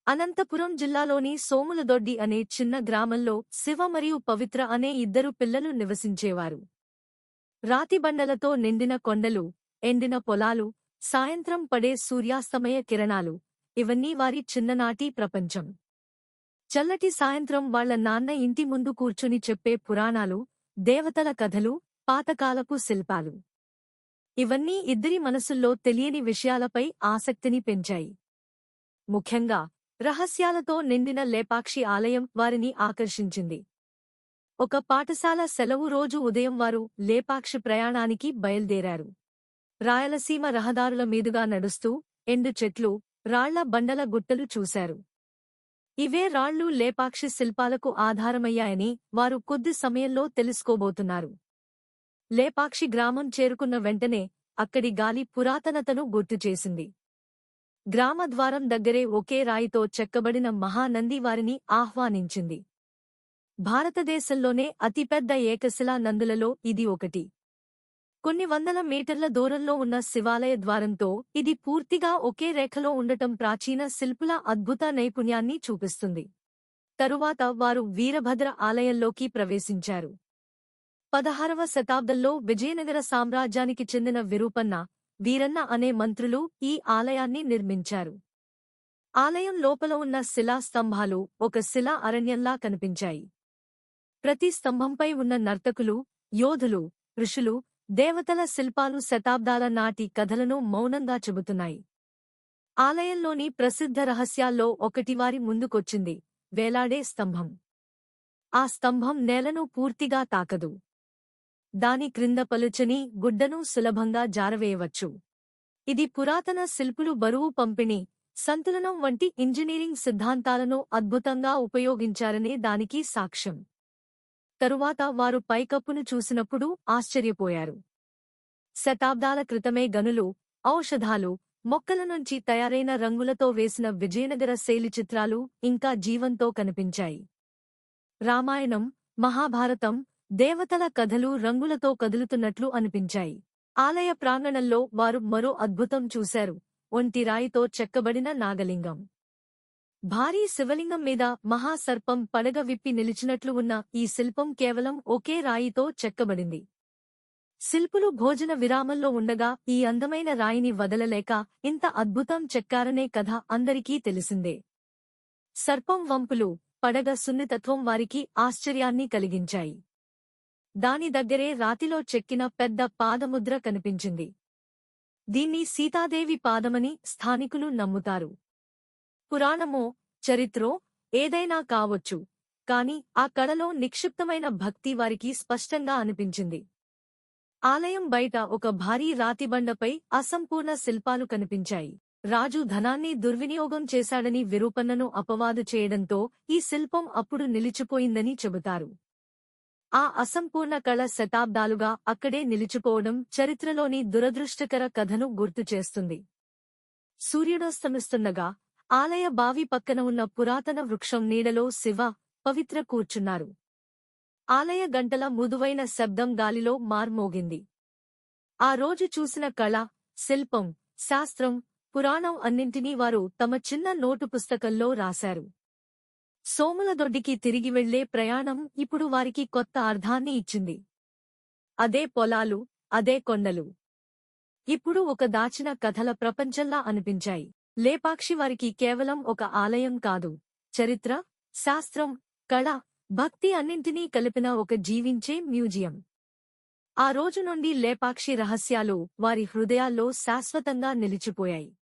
అనంతపురం జిల్లాలోని సోములదొడ్డి అనే చిన్న గ్రామంలో శివ మరియు పవిత్ర అనే ఇద్దరు పిల్లలు నివసించేవారు. రాతిబండలతో నిండిన కొండలు, ఎండిన పొలాలు, సాయంత్రం పడే సూర్యాస్తమయ కిరణాలు ఇవన్నీ వారి చిన్ననాటి ప్రపంచం. చల్లటి సాయంత్రం వాళ్ల నాన్న ఇంటి ముందు కూర్చుని చెప్పే పురాణాలు, దేవతల కథలు, పాతకాలపు శిల్పాలు ఇవన్నీ ఇద్దరి మనసుల్లో తెలియని విషయాలపై ఆసక్తిని పెంచాయి. ముఖ్యంగా రహస్యాలతో నిండిన లేపాక్షి ఆలయం వారిని ఆకర్షించింది. ఒక పాఠశాల సెలవు రోజు ఉదయం వారు లేపాక్షి ప్రయాణానికి బయల్దేరారు. రాయలసీమ రహదారుల మీదుగా నడుస్తూ ఎండు చెట్లు, రాళ్ల బండల గుట్టలు చూశారు. ఇవే రాళ్లు లేపాక్షి శిల్పాలకు ఆధారమయ్యాయని వారు కొద్ది సమయంలో తెలుసుకోబోతున్నారు. లేపాక్షి గ్రామం చేరుకున్న వెంటనే అక్కడి గాలి పురాతనతను గుర్తుచేసింది. గ్రామద్వారం దగ్గరే ఒకే రాయితో చెక్కబడిన మహానంది వారిని ఆహ్వానించింది. భారతదేశంలోనే అతిపెద్ద ఏకశిలా నందులలో ఇది ఒకటి. కొన్ని వందల మీటర్ల దూరంలో ఉన్న శివాలయ ద్వారంతో ఇది పూర్తిగా ఒకే రేఖలో ఉండటం ప్రాచీన శిల్పుల అద్భుత నైపుణ్యాన్ని చూపిస్తుంది. తరువాత వారు వీరభద్ర ఆలయంలోకి ప్రవేశించారు. 16వ శతాబ్దంలో విజయనగర సామ్రాజ్యానికి చెందిన విరూపన్న, వీరన్న అనే మంత్రులు ఈ ఆలయాన్ని నిర్మించారు. ఆలయం లోపల ఉన్న శిలా స్తంభాలు ఒక శిలా అరణ్యంలా కనిపించాయి. ప్రతి స్తంభంపై ఉన్న నర్తకులు, యోధులు, ఋషులు, దేవతల శిల్పాలు శతాబ్దాల నాటి కథలను మౌనంగా చెబుతున్నాయి. ఆలయంలోని ప్రసిద్ధ రహస్యాల్లో ఒకటి వారి ముందుకొచ్చింది: వేలాడే స్తంభం. ఆ స్తంభం నేలను పూర్తిగా తాకదు. దాని క్రింద పలుచని గుడ్డను సులభంగా జారవేయవచ్చు. ఇది పురాతన శిల్పులు బరువు పంపిణీ, సంతులనం వంటి ఇంజనీరింగ్ సిద్ధాంతాలను అద్భుతంగా ఉపయోగించారనే దానికి సాక్ష్యం. తరువాత వారు పైకప్పును చూసినప్పుడు ఆశ్చర్యపోయారు. శతాబ్దాల క్రితమే గనులు, ఔషధాలు, మొక్కల నుంచి తయారైన రంగులతో వేసిన విజయనగర శైలి చిత్రాలు ఇంకా జీవంతో కనిపించాయి. రామాయణం, మహాభారతం, దేవతల కథలు రంగులతో కదులుతున్నట్లు అనిపించాయి. ఆలయ ప్రాంగణంలో వారు మరో అద్భుతం చూశారు: ఒంటి రాయితో చెక్కబడిన నాగలింగం. భారీ శివలింగం మీద మహాసర్పం పడగ విప్పి నిలిచినట్లు ఉన్న ఈ శిల్పం కేవలం ఒకే రాయితో చెక్కబడింది. శిల్పులు భోజన విరామంలో ఉండగా ఈ అందమైన రాయిని వదలలేక ఇంత అద్భుతం చెక్కారనే కథ అందరికీ తెలిసిందే. సర్పం వంపులు, పడగ సున్నితత్వం వారికి ఆశ్చర్యాన్ని కలిగించాయి. దాని దగ్గరే రాతిలో చెక్కిన పెద్ద పాదముద్ర కనిపించింది. దీన్ని సీతాదేవి పాదమని స్థానికులు నమ్ముతారు. పురాణమో, చరిత్రో ఏదైనా కావొచ్చు, కాని ఆ కళలో నిక్షిప్తమైన భక్తి వారికి స్పష్టంగా అనిపించింది. ఆలయం బయట ఒక భారీ రాతిబండపై అసంపూర్ణ శిల్పాలు కనిపించాయి. రాజు ధనాన్ని దుర్వినియోగం చేశాడని విరూపన్నను అపవాదు చేయడంతో ఈ శిల్పం అప్పుడు నిలిచిపోయిందని చెబుతారు. ఆ అసంపూర్ణ కళ శతాబ్దాలుగా అక్కడే నిలిచిపోవడం చరిత్రలోని దురదృష్టకర కథను గుర్తుచేస్తుంది. సూర్యుడస్తమిస్తుండగా ఆలయ బావి పక్కన ఉన్న పురాతన వృక్షం నీడలో శివ, పవిత్ర కూర్చున్నారు. ఆలయ గంటల మృదువైన శబ్దం గాలిలో మార్మోగింది. ఆ రోజు చూసిన కళ, శిల్పం, శాస్త్రం, పురాణం అన్నింటినీ వారు తమ చిన్న నోటు పుస్తకంలో రాశారు. సోములదొడ్డికి తిరిగి వెళ్లే ప్రయాణం ఇప్పుడు వారికి కొత్త అర్థాన్ని ఇచ్చింది. అదే పొలాలు, అదే కొండలు ఇప్పుడు ఒక దాచిన కథల ప్రపంచంలా అనిపించాయి. లేపాక్షి వారికి కేవలం ఒక ఆలయం కాదు, చరిత్ర, శాస్త్రం, కళ, భక్తి అన్నింటినీ కలిపిన ఒక జీవించే మ్యూజియం. ఆ రోజు నుండి లేపాక్షి రహస్యాలు వారి హృదయాల్లో శాశ్వతంగా నిలిచిపోయాయి.